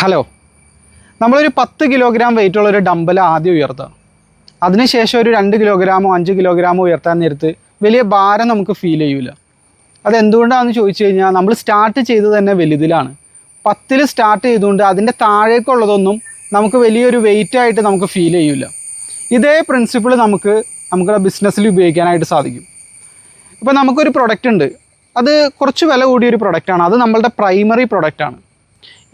Hello, നമ്മളൊരു 10 kilogram വെയിറ്റുള്ളൊരു dumbbell ആദ്യം ഉയർത്തുക. അതിനുശേഷം ഒരു 2 കിലോഗ്രാമോ 5 കിലോഗ്രാമോ ഉയർത്താൻ നേരത്ത് വലിയ ഭാരം നമുക്ക് ഫീൽ ചെയ്യില്ല. അതെന്തുകൊണ്ടാണെന്ന് ചോദിച്ചു കഴിഞ്ഞാൽ നമ്മൾ സ്റ്റാർട്ട് ചെയ്തത് തന്നെ വലുതിലാണ്. 10ൽ സ്റ്റാർട്ട് ചെയ്തുകൊണ്ട് അതിൻ്റെ താഴേക്കുള്ളതൊന്നും നമുക്ക് വലിയൊരു വെയിറ്റായിട്ട് നമുക്ക് ഫീൽ ചെയ്യില്ല. ഇതേ പ്രിൻസിപ്പിൾ നമ്മുടെ ബിസിനസ്സിൽ ഉപയോഗിക്കാനായിട്ട് സാധിക്കും. ഇപ്പോൾ നമുക്കൊരു പ്രൊഡക്റ്റ് ഉണ്ട്, അത് കുറച്ച് വില കൂടിയൊരു പ്രൊഡക്റ്റാണ്, അത് നമ്മളുടെ പ്രൈമറി പ്രൊഡക്റ്റാണ്.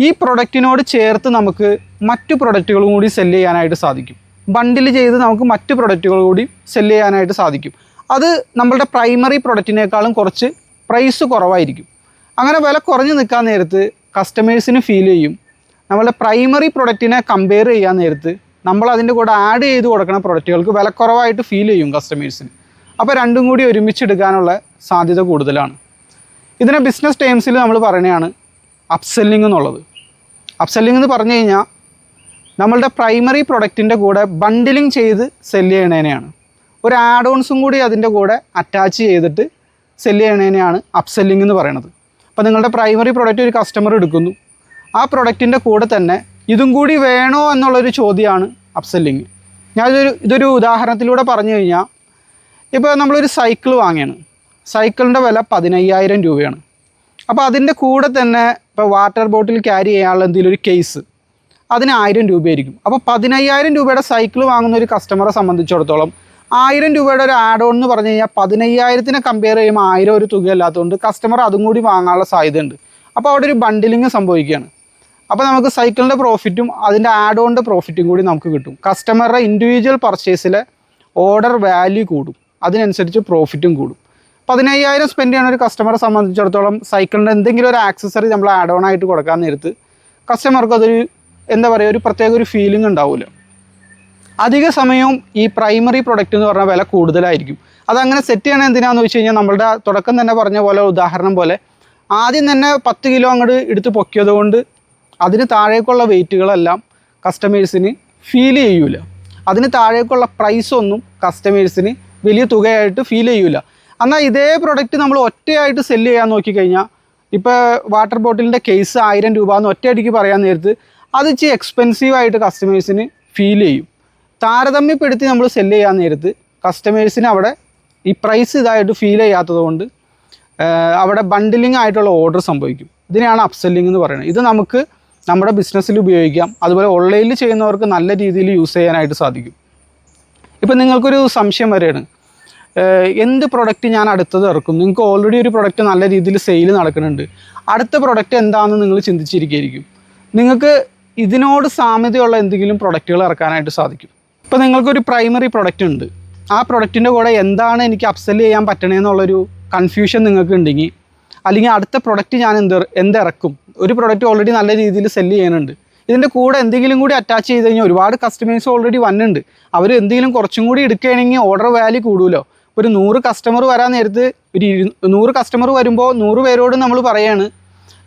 ഈ പ്രൊഡക്റ്റിനോട് ചേർത്ത് നമുക്ക് മറ്റു പ്രൊഡക്റ്റുകളും കൂടി സെല്ല് ചെയ്യാനായിട്ട് സാധിക്കും. ബണ്ടിൽ ചെയ്ത് നമുക്ക് മറ്റു പ്രൊഡക്റ്റുകൾ കൂടി സെല്ല് ചെയ്യാനായിട്ട് സാധിക്കും. അത് നമ്മളുടെ പ്രൈമറി പ്രൊഡക്റ്റിനേക്കാളും കുറച്ച് പ്രൈസ് കുറവായിരിക്കും. അങ്ങനെ വില കുറഞ്ഞ് നിൽക്കാൻ നേരത്ത് കസ്റ്റമേഴ്സിന് ഫീൽ ചെയ്യും. നമ്മളുടെ പ്രൈമറി പ്രൊഡക്റ്റിനെ കമ്പയർ ചെയ്യാൻ നേരത്ത് നമ്മൾ അതിൻ്റെ കൂടെ ആഡ് ചെയ്ത് കൊടുക്കുന്ന പ്രൊഡക്റ്റുകൾക്ക് വില കുറവായിട്ട് ഫീൽ ചെയ്യും കസ്റ്റമേഴ്സിന്. അപ്പോൾ രണ്ടും കൂടി ഒരുമിച്ചെടുക്കാനുള്ള സാധ്യത കൂടുതലാണ്. ഇതിനെ ബിസിനസ് ടേംസിൽ നമ്മൾ പറയുന്നതാണ് അപ്സെല്ലിംഗ് എന്നുള്ളത്. അപ്സെല്ലിംഗ് എന്ന് പറഞ്ഞു കഴിഞ്ഞാൽ നമ്മളുടെ പ്രൈമറി പ്രൊഡക്റ്റിൻ്റെ കൂടെ ബണ്ടിലിംഗ് ചെയ്ത് സെല്ല് ചെയ്യണേനെയാണ്. ഒരു ആഡ് ഓൺസും കൂടി അതിൻ്റെ കൂടെ അറ്റാച്ച് ചെയ്തിട്ട് സെല്ല് ചെയ്യണേനെയാണ് അപ്സെല്ലിംഗ് എന്ന് പറയുന്നത്. അപ്പോൾ നിങ്ങളുടെ പ്രൈമറി പ്രൊഡക്റ്റ് ഒരു കസ്റ്റമർ എടുക്കുന്നു, ആ പ്രൊഡക്റ്റിൻ്റെ കൂടെ തന്നെ ഇതും കൂടി വേണോ എന്നുള്ളൊരു ചോദ്യമാണ് അപ്സെല്ലിംഗ്. ഇതൊരു ഉദാഹരണത്തിലൂടെ പറഞ്ഞു കഴിഞ്ഞാൽ, ഇപ്പോൾ നമ്മളൊരു സൈക്കിൾ വാങ്ങിയാണ്, സൈക്കിളിൻ്റെ വില 15,000 രൂപയാണ്. അപ്പോൾ അതിൻ്റെ കൂടെ തന്നെ ഇപ്പോൾ വാട്ടർ ബോട്ടിൽ ക്യാരി ചെയ്യാനുള്ള എന്തെങ്കിലും ഒരു കേസ്, അതിന് 1000 രൂപയായിരിക്കും. അപ്പോൾ 15,000 രൂപയുടെ സൈക്കിൾ വാങ്ങുന്ന ഒരു കസ്റ്റമറെ സംബന്ധിച്ചിടത്തോളം 1000 രൂപയുടെ ഒരു ആഡ് ഓൺ എന്ന് പറഞ്ഞു കഴിഞ്ഞാൽ 15,000-നെ കമ്പയർ ചെയ്യുമ്പോൾ 1000 ഒരു തുകയല്ലാത്തതുകൊണ്ട് കസ്റ്റമർ അതും കൂടി വാങ്ങാനുള്ള സാധ്യതയുണ്ട്. അപ്പോൾ അവിടെ ഒരു ബണ്ടിലിങ് സംഭവിക്കുകയാണ്. അപ്പോൾ നമുക്ക് സൈക്കിളിൻ്റെ പ്രോഫിറ്റും അതിൻ്റെ ആഡ് ഓണിൻ്റെ പ്രോഫിറ്റും കൂടി നമുക്ക് കിട്ടും. കസ്റ്റമറുടെ ഇൻഡിവിജ്വൽ പർച്ചേസിലെ ഓർഡർ വാല്യൂ കൂടും, അതിനനുസരിച്ച് പ്രോഫിറ്റും കൂടും. 15,000 സ്പെൻഡ് ചെയ്യുന്ന ഒരു കസ്റ്റമറെ സംബന്ധിച്ചിടത്തോളം സൈക്കിളിൻ്റെ എന്തെങ്കിലും ഒരു ആക്സസറി നമ്മൾ ആഡ് ഓൺ ആയിട്ട് കൊടുക്കാൻ നേരത്ത് കസ്റ്റമർക്ക് അതൊരു ഒരു പ്രത്യേക ഒരു ഫീലിംഗ് ഉണ്ടാവില്ല. അധിക സമയവും ഈ പ്രൈമറി പ്രൊഡക്റ്റ് എന്ന് പറഞ്ഞാൽ വില കൂടുതലായിരിക്കും. അതങ്ങനെ സെറ്റ് ചെയ്യണത് എന്തിനാണെന്ന് വെച്ച് കഴിഞ്ഞാൽ, നമ്മളുടെ തുടക്കം തന്നെ പറഞ്ഞ പോലെ, ഉദാഹരണം പോലെ ആദ്യം തന്നെ 10 കിലോ അങ്ങോട്ട് എടുത്ത് പൊക്കിയത് കൊണ്ട് അതിന് താഴേക്കുള്ള വെയിറ്റുകളെല്ലാം കസ്റ്റമേഴ്സിന് ഫീൽ ചെയ്യൂല. അതിന് താഴേക്കുള്ള പ്രൈസൊന്നും കസ്റ്റമേഴ്സിന് വലിയ തുകയായിട്ട് ഫീൽ ചെയ്യൂല. എന്നാൽ ഇതേ പ്രൊഡക്റ്റ് നമ്മൾ ഒറ്റയായിട്ട് സെല്ല് ചെയ്യാൻ നോക്കിക്കഴിഞ്ഞാൽ, ഇപ്പോൾ വാട്ടർ ബോട്ടിലിൻ്റെ കേസ് 1000 രൂപ എന്ന് ഒറ്റയടിക്ക് പറയാൻ നേരത്ത് അത് ഇച്ചിരി എക്സ്പെൻസീവായിട്ട് കസ്റ്റമേഴ്സിന് ഫീൽ ചെയ്യും. താരതമ്യപ്പെടുത്തി നമ്മൾ സെല്ല് ചെയ്യാൻ നേരത്ത് കസ്റ്റമേഴ്സിന് അവിടെ ഈ പ്രൈസ് ഇതായിട്ട് ഫീൽ ചെയ്യാത്തത് കൊണ്ട് അവിടെ ബണ്ടിലിംഗ് ആയിട്ടുള്ള ഓർഡർ സംഭവിക്കും. ഇതിനെയാണ് അപ്സെല്ലിംഗ് എന്ന് പറയുന്നത്. ഇത് നമുക്ക് നമ്മുടെ ബിസിനസ്സിൽ ഉപയോഗിക്കാം. അതുപോലെ ഓൺലൈനിൽ ചെയ്യുന്നവർക്ക് നല്ല രീതിയിൽ യൂസ് ചെയ്യാനായിട്ട് സാധിക്കും. ഇപ്പം നിങ്ങൾക്കൊരു സംശയം വരെയാണ്, എന്ത് പ്രൊഡക്റ്റ് ഞാൻ അടുത്തത് ഇറക്കും? നിങ്ങൾക്ക് ഓൾറെഡി ഒരു പ്രൊഡക്റ്റ് നല്ല രീതിയിൽ സെയിൽ നടക്കുന്നുണ്ട്, അടുത്ത പ്രൊഡക്റ്റ് എന്താണെന്ന് നിങ്ങൾ ചിന്തിച്ചിരിക്കുകയായിരിക്കും. നിങ്ങൾക്ക് ഇതിനോട് സാമ്യതയുള്ള എന്തെങ്കിലും പ്രൊഡക്റ്റുകൾ ഇറക്കാനായിട്ട് സാധിക്കും. ഇപ്പോൾ നിങ്ങൾക്കൊരു പ്രൈമറി പ്രൊഡക്റ്റ് ഉണ്ട്, ആ പ്രൊഡക്റ്റിൻ്റെ കൂടെ എന്താണ് എനിക്ക് അപ്സെൽ ചെയ്യാൻ പറ്റണേന്നുള്ളൊരു കൺഫ്യൂഷൻ നിങ്ങൾക്ക് ഉണ്ടെങ്കിൽ, അല്ലെങ്കിൽ അടുത്ത പ്രൊഡക്റ്റ് ഞാൻ എന്തിറക്കും, ഒരു പ്രൊഡക്റ്റ് ഓൾറെഡി നല്ല രീതിയിൽ സെല്ല് ചെയ്യുന്നുണ്ട്, ഇതിൻ്റെ കൂടെ എന്തെങ്കിലും കൂടി അറ്റാച്ച് ചെയ്ത് കഴിഞ്ഞാൽ ഒരുപാട് കസ്റ്റമേഴ്സ് ഓൾറെഡി വന്നിട്ടുണ്ട്, അവർ എന്തെങ്കിലും കുറച്ചും കൂടി എടുക്കുകയാണെങ്കിൽ ഓർഡർ വാല്യൂ കൂടുമല്ലോ. ഒരു 100 കസ്റ്റമർ വരാൻ നേരത്ത് ഒരു 100 കസ്റ്റമർ വരുമ്പോൾ 100 പേരോട് നമ്മൾ പറയാണ്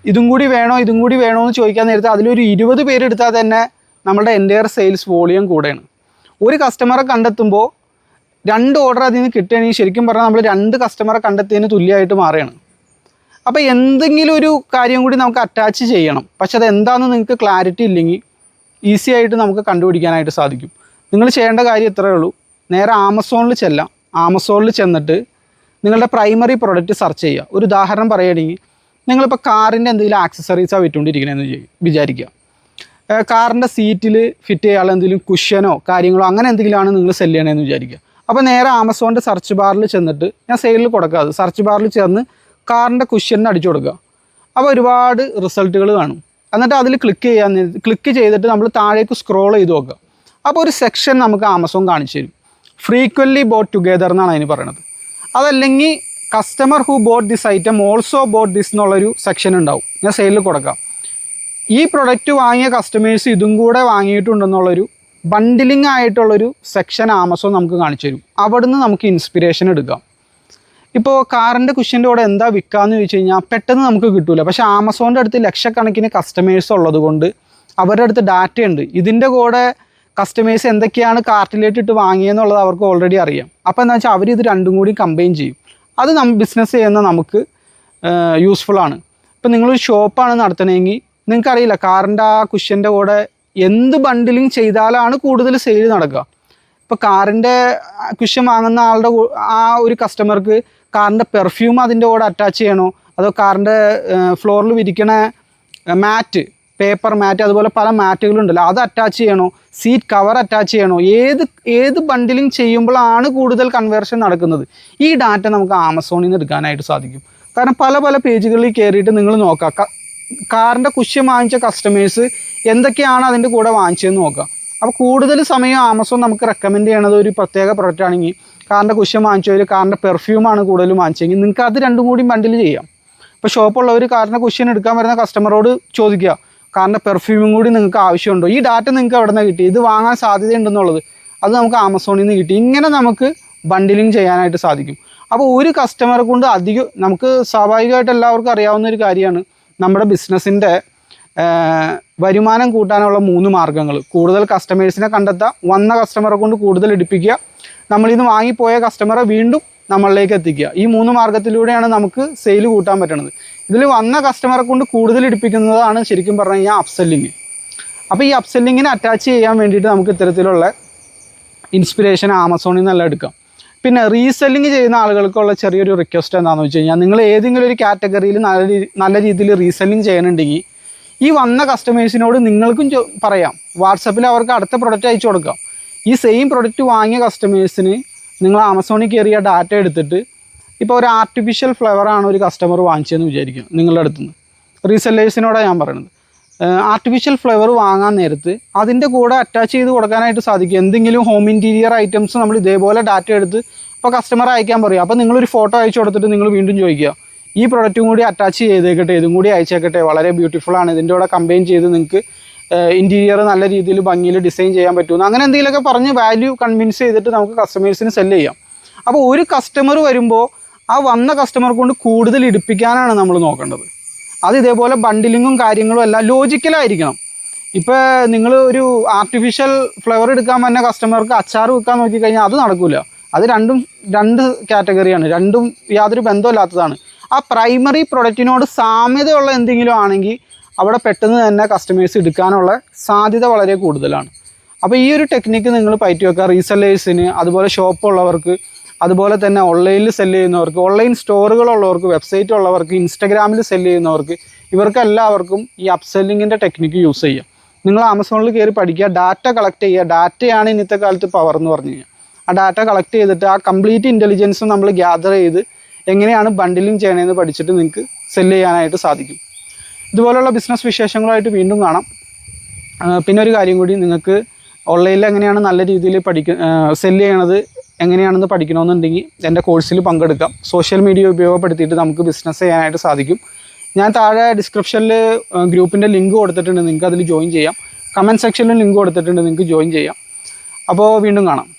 ഇതും കൂടി വേണോ എന്ന് ചോദിക്കാൻ നേരത്ത് അതിലൊരു 20 പേരെടുത്താൽ തന്നെ നമ്മുടെ എൻ്റയർ സെയിൽസ് വോളിയം കൂടെയാണ്. ഒരു കസ്റ്റമറെ കണ്ടെത്തുമ്പോൾ 2 ഓർഡർ അതിൽ നിന്ന് കിട്ടുകയാണെങ്കിൽ ശരിക്കും പറഞ്ഞാൽ നമ്മൾ 2 കസ്റ്റമറെ കണ്ടെത്തിയതിന് തുല്യമായിട്ട് മാറുകയാണ്. അപ്പോൾ എന്തെങ്കിലും ഒരു കാര്യം കൂടി നമുക്ക് അറ്റാച്ച് ചെയ്യണം. പക്ഷെ അത് എന്താണെന്ന് നിങ്ങൾക്ക് ക്ലാരിറ്റി ഇല്ലെങ്കിൽ ഈസി ആയിട്ട് നമുക്ക് കണ്ടുപിടിക്കാനായിട്ട് സാധിക്കും. നിങ്ങൾ ചെയ്യേണ്ട കാര്യം ഇത്രയേ ഉള്ളൂ, നേരെ ആമസോണിൽ ചെല്ലാം. ആമസോണിൽ ചെന്നിട്ട് നിങ്ങളുടെ പ്രൈമറി പ്രൊഡക്റ്റ് സെർച്ച് ചെയ്യുക. ഒരു ഉദാഹരണം പറയുകയാണെങ്കിൽ, നിങ്ങളിപ്പോൾ കാറിൻ്റെ എന്തെങ്കിലും ആക്സസറീസാണ് വിറ്റുകൊണ്ടിരിക്കണമെന്ന് വിചാരിക്കുക. കാറിൻ്റെ സീറ്റിൽ ഫിറ്റ് ചെയ്യാനുള്ള എന്തെങ്കിലും കുഷ്യനോ കാര്യങ്ങളോ അങ്ങനെ എന്തെങ്കിലുമാണ് നിങ്ങൾ സെല്ല് ചെയ്യണമെന്ന് വിചാരിക്കുക. അപ്പോൾ നേരെ ആമസോണിൻ്റെ സെർച്ച് ബാറിൽ ചെന്നിട്ട്, ഞാൻ സൈഡിൽ കൊടുക്കാതെ സെർച്ച് ബാറിൽ ചെന്ന് കാറിൻ്റെ കുഷ്യന് അടിച്ചു കൊടുക്കുക. അപ്പോൾ ഒരുപാട് റിസൾട്ടുകൾ കാണും. എന്നിട്ട് അതിൽ ക്ലിക്ക് ചെയ്തിട്ട് നമ്മൾ താഴേക്ക് സ്ക്രോൾ ചെയ്ത് നോക്കുക. അപ്പോൾ ഒരു സെക്ഷൻ നമുക്ക് ആമസോൺ കാണിച്ചു തരും. ഫ്രീക്വൻലി ബോട്ട് ടുഗെദർ എന്നാണ് അതിന് പറയുന്നത്. അതല്ലെങ്കിൽ customer who boat this item also boat this എന്നുള്ളൊരു സെക്ഷൻ ഉണ്ടാവും. ഞാൻ സെയിലിൽ കൊടുക്കാം. ഈ പ്രൊഡക്റ്റ് വാങ്ങിയ കസ്റ്റമേഴ്സ് ഇതും കൂടെ വാങ്ങിയിട്ടുണ്ടെന്നുള്ളൊരു ബണ്ടിലിംഗ് ആയിട്ടുള്ളൊരു സെക്ഷൻ ആമസോൺ നമുക്ക് കാണിച്ചു തരും. അവിടുന്ന് നമുക്ക് ഇൻസ്പിറേഷൻ എടുക്കാം. ഇപ്പോൾ കാറിൻ്റെ കുഷ്യൻ്റെ കൂടെ എന്താ വിൽക്കാമെന്ന് ചോദിച്ചു കഴിഞ്ഞാൽ പെട്ടെന്ന് നമുക്ക് കിട്ടില്ല. പക്ഷേ ആമസോണിൻ്റെ അടുത്ത് ലക്ഷക്കണക്കിന് കസ്റ്റമേഴ്സ് ഉള്ളത് കൊണ്ട് അവരുടെ അടുത്ത് ഡാറ്റയുണ്ട്. ഇതിൻ്റെ കൂടെ കസ്റ്റമേഴ്സ് എന്തൊക്കെയാണ് കാർട്ടിലേറ്റിട്ട് വാങ്ങിയെന്നുള്ളത് അവർക്ക് ഓൾറെഡി അറിയാം. അപ്പോൾ എന്താ വെച്ചാൽ അവർ ഇത് രണ്ടും കൂടി കമ്പൈൻ ചെയ്യും. അത് ബിസിനസ് ചെയ്യുന്ന നമുക്ക് യൂസ്ഫുള്ളാണ്. ഇപ്പോൾ നിങ്ങളൊരു ഷോപ്പാണ് നടത്തണമെങ്കിൽ നിങ്ങൾക്കറിയില്ല കാറിൻ്റെ ആ കുഷ്യൻ്റെ കൂടെ എന്ത് ബണ്ടിലിങ് ചെയ്താലാണ് കൂടുതൽ സെയിൽ നടക്കുക. ഇപ്പോൾ കാറിൻ്റെ കുഷ്യൻ വാങ്ങുന്ന ആളുടെ ആ ഒരു കസ്റ്റമർക്ക് കാറിൻ്റെ പെർഫ്യൂം അതിൻ്റെ കൂടെ അറ്റാച്ച് ചെയ്യണോ, അതോ കാറിൻ്റെ ഫ്ലോറിൽ വിരിക്കണ മാറ്റ്, പേപ്പർ മാറ്റ്, അതുപോലെ പല മാറ്റുകളുണ്ടല്ലോ, അത് അറ്റാച്ച് ചെയ്യണോ, സീറ്റ് കവർ അറ്റാച്ച് ചെയ്യണോ, ഏത് ബണ്ടിലിങ് ചെയ്യുമ്പോഴാണ് കൂടുതൽ കൺവേർഷൻ നടക്കുന്നത്? ഈ ഡാറ്റ നമുക്ക് ആമസോണിൽ നിന്ന് എടുക്കാനായിട്ട് സാധിക്കും. കാരണം പല പേജുകളിൽ കയറിയിട്ട് നിങ്ങൾ നോക്കുക, കാറിൻ്റെ കുഷ്യൻ വാങ്ങിച്ച കസ്റ്റമേഴ്സ് എന്തൊക്കെയാണ് അതിൻ്റെ കൂടെ വാങ്ങിച്ചതെന്ന് നോക്കുക. അപ്പോൾ കൂടുതൽ സമയം ആമസോൺ നമുക്ക് റെക്കമെൻഡ് ചെയ്യണത് ഒരു പ്രത്യേക പ്രൊഡക്റ്റ് ആണെങ്കിൽ, കാറിൻ്റെ കുഷ്യൻ വാങ്ങിച്ചവർ കാറിൻ്റെ പെർഫ്യൂമാണ് കൂടുതലും വാങ്ങിച്ചെങ്കിൽ നിങ്ങൾക്ക് അത് രണ്ടും കൂടി ബണ്ടിൽ ചെയ്യാം. ഇപ്പോൾ ഷോപ്പുള്ളവർ കാറിൻ്റെ കുഷ്യൻ എടുക്കാൻ വരുന്ന കസ്റ്റമറോട് ചോദിക്കുക, കാറിൻ്റെ പെർഫ്യൂമും കൂടി നിങ്ങൾക്ക് ആവശ്യമുണ്ടോ? ഈ ഡാറ്റ നിങ്ങൾക്ക് എവിടെ നിന്ന് കിട്ടി? ഇത് വാങ്ങാൻ സാധ്യതയുണ്ടെന്നുള്ളത് അത് നമുക്ക് ആമസോണിൽ നിന്ന് കിട്ടി. ഇങ്ങനെ നമുക്ക് ബണ്ടിലിങ് ചെയ്യാനായിട്ട് സാധിക്കും. അപ്പോൾ ഒരു കസ്റ്റമറെ കൊണ്ട് അധികം നമുക്ക് സ്വാഭാവികമായിട്ട് എല്ലാവർക്കും അറിയാവുന്ന ഒരു കാര്യമാണ്, നമ്മുടെ ബിസിനസ്സിൻ്റെ വരുമാനം കൂട്ടാനുള്ള 3 മാർഗ്ഗങ്ങൾ. കൂടുതൽ കസ്റ്റമേഴ്സിനെ കണ്ടെത്തുക, വന്ന കസ്റ്റമറെ കൊണ്ട് കൂടുതൽ എടുപ്പിക്കുക, നമ്മളിന്ന് വാങ്ങിപ്പോയ കസ്റ്റമറെ വീണ്ടും നമ്മളിലേക്ക് എത്തിക്കുക. ഈ 3 മാർഗ്ഗത്തിലൂടെയാണ് നമുക്ക് സെയിൽ കൂട്ടാൻ പറ്റുന്നത്. ഇതിൽ വന്ന കസ്റ്റമറെ കൊണ്ട് കൂടുതൽ എടുപ്പിക്കുന്നതാണ് ശരിക്കും പറഞ്ഞു കഴിഞ്ഞാൽ അപ്സെല്ലിങ്. അപ്പോൾ ഈ അപ്സെല്ലിങ്ങിനെ അറ്റാച്ച് ചെയ്യാൻ വേണ്ടിയിട്ട് നമുക്ക് ഇത്തരത്തിലുള്ള ഇൻസ്പിറേഷൻ ആമസോണിൽ നിന്നെല്ലാം എടുക്കാം. പിന്നെ റീസെല്ലിങ് ചെയ്യുന്ന ആളുകൾക്കുള്ള ചെറിയൊരു റിക്വസ്റ്റ് എന്താണെന്ന് വെച്ച് കഴിഞ്ഞാൽ, നിങ്ങൾ ഏതെങ്കിലും ഒരു കാറ്റഗറിയിൽ നല്ല രീതിയിൽ റീസെല്ലിങ് ചെയ്യണമെങ്കിൽ ഈ വന്ന കസ്റ്റമേഴ്സിനോട് നിങ്ങൾക്കും പറയാം, വാട്സപ്പിൽ അവർക്ക് അടുത്ത പ്രൊഡക്റ്റ് അയച്ചു കൊടുക്കാം. ഈ സെയിം പ്രൊഡക്റ്റ് വാങ്ങിയ കസ്റ്റമേഴ്സിന് നിങ്ങൾ ആമസോണിൽ കയറിയ ഡാറ്റ എടുത്തിട്ട്, ഇപ്പോൾ ഒരു ആർട്ടിഫിഷ്യൽ ഫ്ലവറാണ് ഒരു കസ്റ്റമർ വാങ്ങിച്ചതെന്ന് വിചാരിക്കും നിങ്ങളുടെ അടുത്തുനിന്ന്, റീസെല്ലേഴ്സിനോടാണ് ഞാൻ പറയുന്നത്. ആർട്ടിഫിഷ്യൽ ഫ്ലവർ വാങ്ങാൻ നേരത്ത് അതിൻ്റെ കൂടെ അറ്റാച്ച് ചെയ്ത് കൊടുക്കാനായിട്ട് സാധിക്കും. എന്തെങ്കിലും ഹോം ഇൻറ്റീരിയർ ഐറ്റംസ് നമ്മൾ ഇതേപോലെ ഡാറ്റ എടുത്ത് ഇപ്പോൾ കസ്റ്റമർ അയക്കാൻ പറയും. അപ്പോൾ നിങ്ങളൊരു ഫോട്ടോ അയച്ചു കൊടുത്തിട്ട് നിങ്ങൾ വീണ്ടും ചോദിക്കുക, ഈ പ്രൊഡക്റ്റും കൂടി അറ്റാച്ച് ചെയ്തേക്കട്ടെ, ഇതും കൂടി അയച്ചേക്കട്ടെ, വളരെ ബ്യൂട്ടിഫുൾ ആണ്, ഇതിൻ്റെ കൂടെ കമ്പൈൻ ചെയ്ത് നിങ്ങൾക്ക് ഇൻറ്റീരിയർ നല്ല രീതിയിൽ ഭംഗിയിൽ ഡിസൈൻ ചെയ്യാൻ പറ്റുമെന്ന് അങ്ങനെ എന്തെങ്കിലുമൊക്കെ പറഞ്ഞ് വാല്യൂ കൺവിൻസ് ചെയ്തിട്ട് നമുക്ക് കസ്റ്റമേഴ്സിന് സെല്ല് ചെയ്യാം. അപ്പോൾ ഒരു കസ്റ്റമർ വരുമ്പോൾ ആ വന്ന കസ്റ്റമർ കൊണ്ട് കൂടുതൽ എടുപ്പിക്കാനാണ് നമ്മൾ നോക്കേണ്ടത്. അത് ഇതേപോലെ ബണ്ടിലിങ്ങും കാര്യങ്ങളും എല്ലാം ലോജിക്കലായിരിക്കണം. ഇപ്പോൾ നിങ്ങൾ ഒരു ആർട്ടിഫിഷ്യൽ ഫ്ലവർ എടുക്കാൻ വന്ന കസ്റ്റമർക്ക് അച്ചാർ വെക്കാൻ നോക്കിക്കഴിഞ്ഞാൽ അത് നടക്കില്ല. അത് രണ്ട് കാറ്റഗറിയാണ്, രണ്ടും യാതൊരു ബന്ധമില്ലാത്തതാണ്. ആ പ്രൈമറി പ്രൊഡക്റ്റിനോട് സാമ്യതയുള്ള എന്തെങ്കിലും ആണെങ്കിൽ അവിടെ പെട്ടെന്ന് തന്നെ കസ്റ്റമേഴ്സ് എടുക്കാനുള്ള സാധ്യത വളരെ കൂടുതലാണ്. അപ്പോൾ ഈ ഒരു ടെക്നിക്ക് നിങ്ങൾ പയറ്റി വെക്കുക. റീസെല്ലേഴ്സിന്, അതുപോലെ ഷോപ്പുള്ളവർക്ക്, അതുപോലെ തന്നെ ഓൺലൈനിൽ സെല്ല് ചെയ്യുന്നവർക്ക്, ഓൺലൈൻ സ്റ്റോറുകളുള്ളവർക്ക്, വെബ്സൈറ്റ് ഉള്ളവർക്ക്, ഇൻസ്റ്റഗ്രാമിൽ സെല്ല് ചെയ്യുന്നവർക്ക്, ഇവർക്കെല്ലാവർക്കും ഈ അപ്സെല്ലിങ്ങിൻ്റെ ടെക്നിക്ക് യൂസ് ചെയ്യുക. നിങ്ങൾ ആമസോണിൽ കയറി പഠിക്കുക, ഡാറ്റ കളക്ട് ചെയ്യുക. ഡാറ്റയാണ് ഇന്നത്തെ കാലത്ത് പവർ എന്ന് പറഞ്ഞു കഴിഞ്ഞാൽ. ആ ഡാറ്റ കളക്ട് ചെയ്തിട്ട് ആ കംപ്ലീറ്റ് ഇൻ്റലിജൻസും നമ്മൾ ഗ്യാദർ ചെയ്ത് എങ്ങനെയാണ് ബണ്ടിലിങ് ചെയ്യണമെന്ന് പഠിച്ചിട്ട് നിങ്ങൾക്ക് സെല്ല് ചെയ്യാനായിട്ട് സാധിക്കും. ഇതുപോലുള്ള ബിസിനസ് വിശേഷങ്ങളായിട്ട് വീണ്ടും കാണാം. പിന്നെ ഒരു കാര്യം കൂടി, നിങ്ങൾക്ക് ഓൺലൈനിൽ എങ്ങനെയാണ് നല്ല രീതിയിൽ സെല്ല് ചെയ്യണത് എങ്ങനെയാണെന്ന് പഠിക്കണമെന്നുണ്ടെങ്കിൽ എൻ്റെ കോഴ്സിൽ പങ്കെടുക്കാം. സോഷ്യൽ മീഡിയ ഉപയോഗപ്പെടുത്തിയിട്ട് നമുക്ക് ബിസിനസ് ചെയ്യാനായിട്ട് സാധിക്കും. ഞാൻ താഴെ ഡിസ്ക്രിപ്ഷനിൽ ഗ്രൂപ്പിൻ്റെ ലിങ്ക് കൊടുത്തിട്ടുണ്ട്, നിങ്ങൾക്ക് അതിൽ ജോയിൻ ചെയ്യാം. കമൻറ്റ് സെക്ഷനിലും ലിങ്ക് കൊടുത്തിട്ടുണ്ട്, നിങ്ങൾക്ക് ജോയിൻ ചെയ്യാം. അപ്പോൾ വീണ്ടും കാണാം.